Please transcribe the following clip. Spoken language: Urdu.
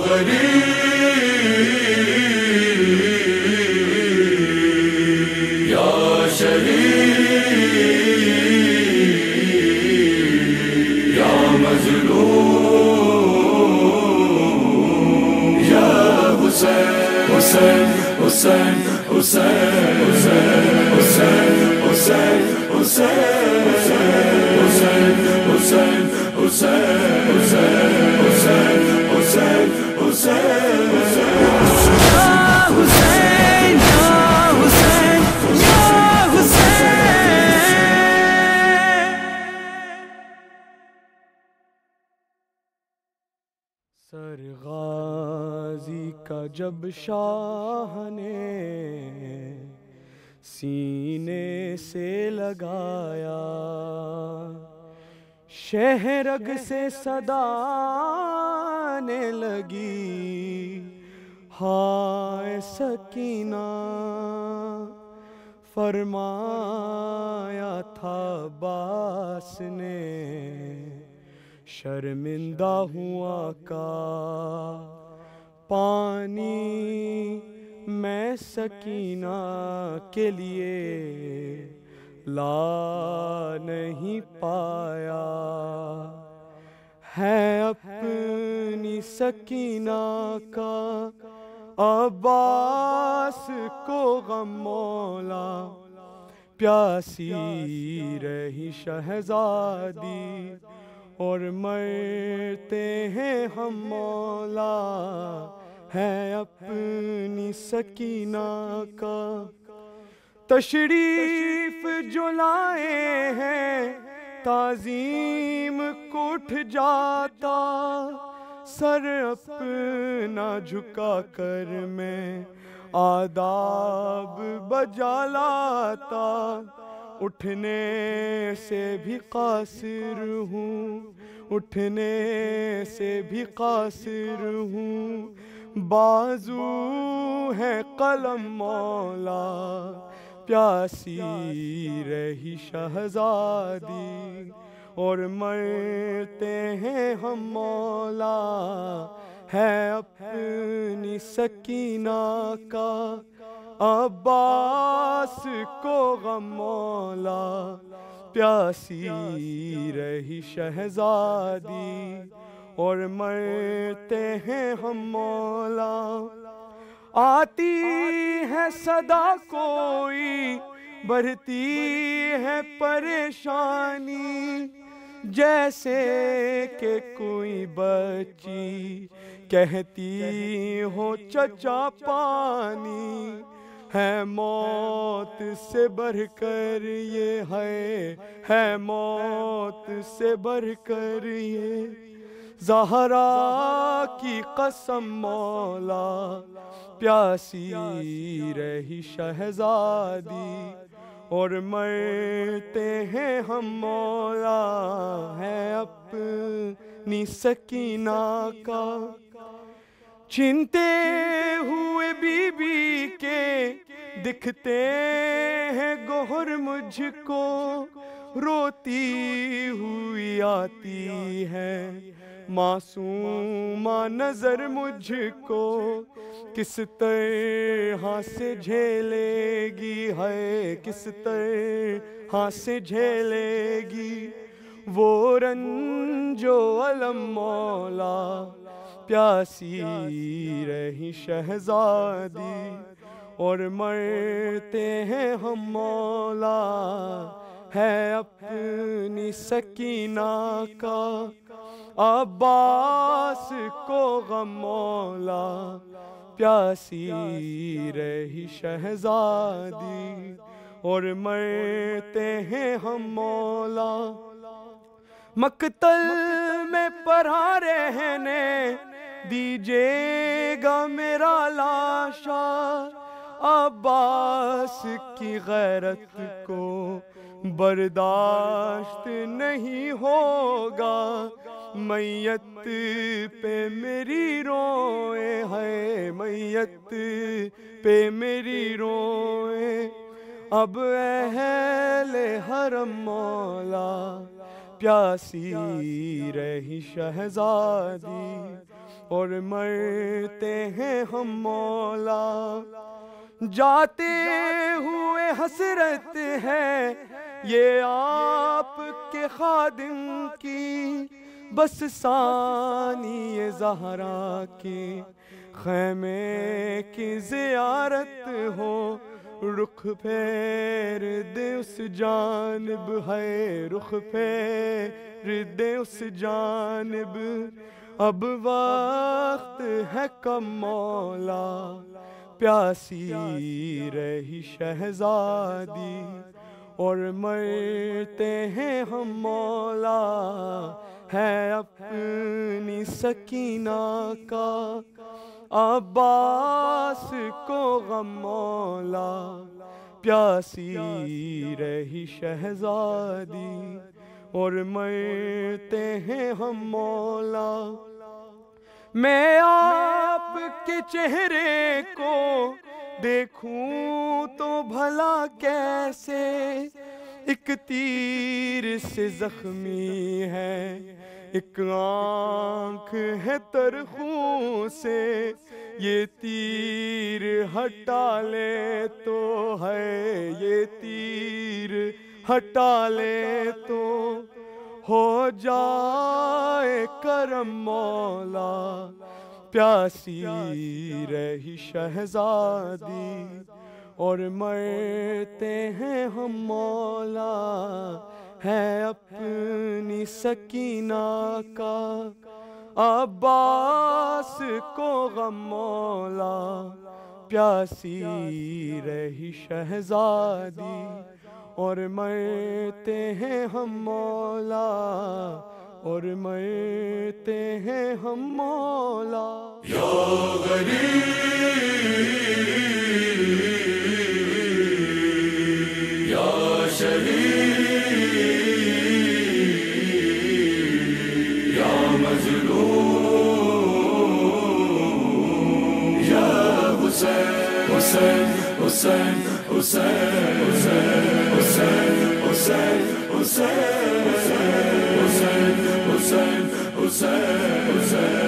غریب یا شہید یا مظلوم یا حسین حسین حسین حسین حسین حسین حسین حسین حسین حسین حسین حسین حسین سر غازی کا جب شاہ نے سینے سے لگایا، شہرگ سے صدا آنے لگی، ہائے سکینہ، فرمایا تھا عباس نے، شرمندہ ہوں آقا، پانی میں سکینہ کے لیے لا نہیں پایا، ہے اپنی سکینہ کا عباس کو غم مولا، پیاسی رہی شہزادی اور مرتے ہیں ہم مولا، ہے اپنی سکینہ کا تشریف جو لائے ہیں، تعظیم کو اٹھ جاتا، سر اپنا جھکا کر میں آداب بجا لاتا، اٹھنے سے بھی قاصر ہوں، اٹھنے سے بھی قاصر ہوں، بازو ہے قلم مولا، پیاسی رہی شہزادی اور مرتے ہیں ہم مولا، ہے اپنی سکینہ کا عباس کو غم مولا، پیاسی رہی شہزادی اور مرتے ہیں ہم مولا، آتی ہے صدا کوئی بڑھتی ہے پریشانی، جیسے کہ کوئی بچی کہتی ہو چچا پانی، ہے موت سے بڑھ کر یہ ہے موت سے بڑھ کر یہ، زہرا کی قسم مولا، پیاسی رہی شہزادی اور مرتے ہیں ہم مولا، ہے اپنی سکینہ کا چھنتے ہوئے بی بی کے دکھتے ہیں گوہر مجھ کو، روتی ہوئی آتی ہے معصومہ نظر مجھ کو، کس طرح سے جھیلے گی ہے، کس طرح سے جھیلے گی وہ رنج و الم مولا، پیاسی رہی شہزادی اور مرتے ہیں ہم مولا، ہے اپنی سکینہ کا عباس کو غم مولا، پیاسی رہی شہزادی اور مرتے ہیں ہم مولا، مقتل میں پڑھا رہنے دیجیے گا میرا لاشا، عباس کی غیرت کو برداشت نہیں ہوگا، میت پہ میری روئے ہے، میت پہ میری روئے، اب اہل حرم مولا، پیاسی رہی شہزادی اور مرتے ہیں ہم مولا، جاتے ہوئے حسرت ہے یہ آپ کے خادم کی، بس ثانی زہرا کے خیمے کی زیارت ہو، رخ پھیر دے اس جانب، ہے رخ پھیر دے اس جانب، اب وقت ہے کم مولا، پیاسی رہی شہزادی، اور مرتے ہیں ہم مولا، ہے اپنی سکینہ کا عباس کو غم مولا، پیاسی رہی شہزادی، اور مرتے ہیں ہم مولا۔ میں آپ کے چہرے کو دیکھوں تو بھلا کیسے، ایک تیر سے زخمی ہے، ایک آنکھ ہے تر خون سے، یہ تیر ہٹا لے تو ہے، یہ تیر ہٹا لے تو ہو جائے کرم مولا، پیاسی رہی شہزادی، اور مرتے ہیں ہم مولا، ہے اپنی سکینہ کا عباس کو غم مولا، پیاسی رہی شہزادی، اور مرتے ہیں ہم مولا، اور مرتے ہیں ہم مولا۔ یا غریب یا شہید یا مظلوم یا حسین حسین حسین حسین حسین حسین حسین حسین حسین حسین حسین حسین